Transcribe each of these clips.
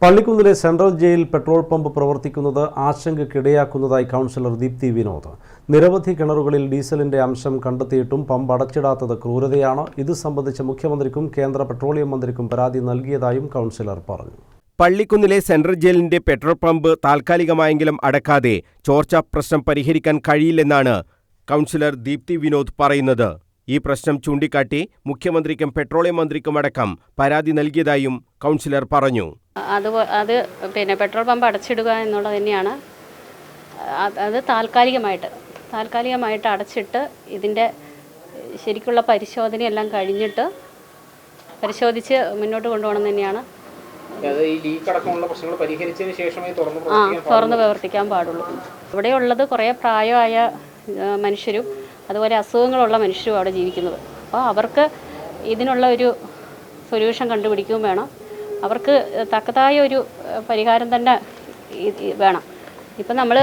പള്ളിക്കുന്നിലെ central jail petrol pump പ്രവർത്തിക്കുന്നത് ആശങ്കയ്ക്കിടയാക്കുന്നതായി councillor Deepthi Vinod. നിരവധി കിണറുകളിൽ ഡീസലിന്റെ അംശം കണ്ടെത്തിയിട്ടും പമ്പ് അടച്ചിടാത്തത് ക്രൂരതയാണ്. ഇത് സംബന്ധിച്ച് മുഖ്യമന്ത്രിക്കും കേന്ദ്ര പെട്രോളിയം മന്ത്രിക്കും പരാതി നൽകിയതായും കൗൺസിലർ പറഞ്ഞു. പള്ളിക്കുന്നിലെ സെൻട്രൽ ജയിലിന്റെ പെട്രോൾ പമ്പ് താൽക്കാലികമായെങ്കിലും അടക്കാതെ ചോർച്ച പ്രശ്നം പരിഹരിക്കാൻ കഴിയില്ലെന്നാണ് കൗൺസിലർ ദീപ്തി വിനോദ് പറയുന്നത്. ഈ പ്രശ്നം ചൂണ്ടിക്കാട്ടി മുഖ്യമന്ത്രിക്കും പെട്രോളിയം മന്ത്രിക്കുമടക്കം പരാതി നൽകിയതായും കൗൺസിലർ പറഞ്ഞു. അത് പെട്രോൾ പമ്പ് അടച്ചിടുക എന്നുള്ളത് തന്നെയാണ്. അത് താൽക്കാലികമായിട്ട് അടച്ചിട്ട് ഇതിൻ്റെ ശരിക്കുള്ള പരിശോധനയെല്ലാം കഴിഞ്ഞിട്ട് പരിശോധിച്ച് മുന്നോട്ട് കൊണ്ടുപോകണം തന്നെയാണ്. തുറന്ന് പ്രവർത്തിക്കാൻ പാടുള്ളൂ. ഇവിടെയുള്ളത് കുറേ പ്രായമായ മനുഷ്യരും അതുപോലെ അസുഖങ്ങളുള്ള മനുഷ്യരും അവിടെ ജീവിക്കുന്നത്. അപ്പോൾ അവർക്ക് ഇതിനുള്ള ഒരു സൊല്യൂഷൻ കണ്ടുപിടിക്കുകയും വേണം. അവർക്ക് തക്കതായ ഒരു പരിഹാരം തന്നെ വേണം. ഇപ്പം നമ്മൾ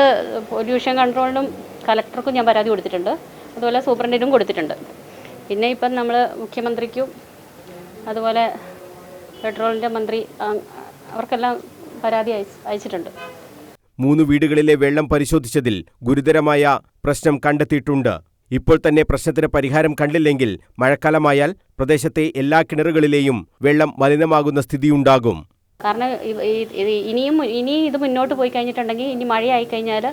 പൊല്യൂഷൻ കൺട്രോളിനും കലക്ടർക്കും ഞാൻ പരാതി കൊടുത്തിട്ടുണ്ട്, അതുപോലെ സൂപ്രണ്ടിനും കൊടുത്തിട്ടുണ്ട്. പിന്നെ ഇപ്പം നമ്മൾ മുഖ്യമന്ത്രിക്കും അതുപോലെ പെട്രോളിൻ്റെ മന്ത്രി അവർക്കെല്ലാം പരാതി അയച്ചിട്ടുണ്ട്. 3 വീടുകളിലെ വെള്ളം പരിശോധിച്ചതിൽ ഗുരുതരമായ പ്രശ്നം കണ്ടെത്തിയിട്ടുണ്ട്. ഇപ്പോൾ തന്നെ പ്രശ്നത്തിന് പരിഹാരം കണ്ടില്ലെങ്കിൽ മഴക്കാലമായാൽ പ്രദേശത്തെ എല്ലാ കിണറുകളിലെയും വെള്ളം മലിനമാകുന്ന സ്ഥിതിയുണ്ടാകും. കാരണം ഇനിയും ഇത് മുന്നോട്ട് പോയി കഴിഞ്ഞിട്ടുണ്ടെങ്കിൽ ഇനി മഴയായി കഴിഞ്ഞാൽ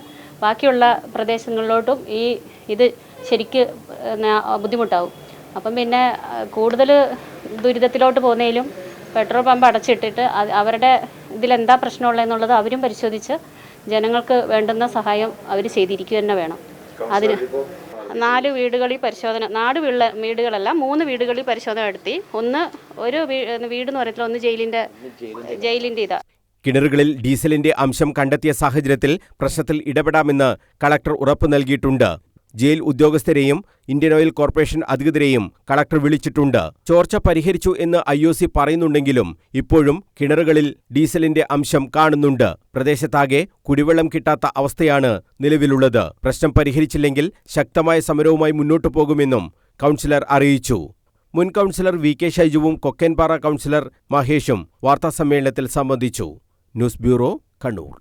ബാക്കിയുള്ള പ്രദേശങ്ങളിലോട്ടും ഇത് ശരിക്ക് ബുദ്ധിമുട്ടാവും. അപ്പം പിന്നെ കൂടുതൽ ദുരിതത്തിലോട്ട് പോകുന്നതിലും പെട്രോൾ പമ്പ് അടച്ചിട്ടിട്ട് അവരുടെ ഇതിലെന്താ പ്രശ്നമുള്ളതെന്നുള്ളത് അവരും പരിശോധിച്ച് ജനങ്ങൾക്ക് വേണ്ടുന്ന സഹായം അവർ ചെയ്തിരിക്കുക തന്നെ വേണം. അതിന് 4 വീടുകളിൽ പരിശോധന, 4 വീടുകളല്ല 3 വീടുകളിൽ പരിശോധന നടത്തി. ഒരു വീടെന്ന് പറയത്തില്ല, ഒന്ന് ജയിലിൻ്റെ ഇതാ. കിണറുകളിൽ ഡീസലിന്റെ അംശം കണ്ടെത്തിയ സാഹചര്യത്തിൽ പ്രശ്നത്തിൽ ഇടപെടാമെന്ന് കളക്ടർ ഉറപ്പു നൽകിയിട്ടുണ്ട്. ജയിൽ ഉദ്യോഗസ്ഥരെയും ഇന്ത്യൻ ഓയിൽ കോർപ്പറേഷൻ അധികൃതരെയും കളക്ടർ വിളിച്ചിട്ടുണ്ട്. ചോർച്ച പരിഹരിച്ചു എന്ന് IOC പറയുന്നുണ്ടെങ്കിലും ഇപ്പോഴും കിണറുകളിൽ ഡീസലിന്റെ അംശം കാണുന്നുണ്ട്. പ്രദേശത്താകെ കുടിവെള്ളം കിട്ടാത്ത അവസ്ഥയാണ് നിലവിലുള്ളത്. പ്രശ്നം പരിഹരിച്ചില്ലെങ്കിൽ ശക്തമായ സമരവുമായി മുന്നോട്ടു പോകുമെന്നും കൗൺസിലർ അറിയിച്ചു. മുൻ കൗൺസിലർ VK ഷൈജുവും കൊക്കേൻപാറ കൗൺസിലർ മഹേഷും വാർത്താസമ്മേളനത്തിൽ സംബന്ധിച്ചു. News bureau, Kannur.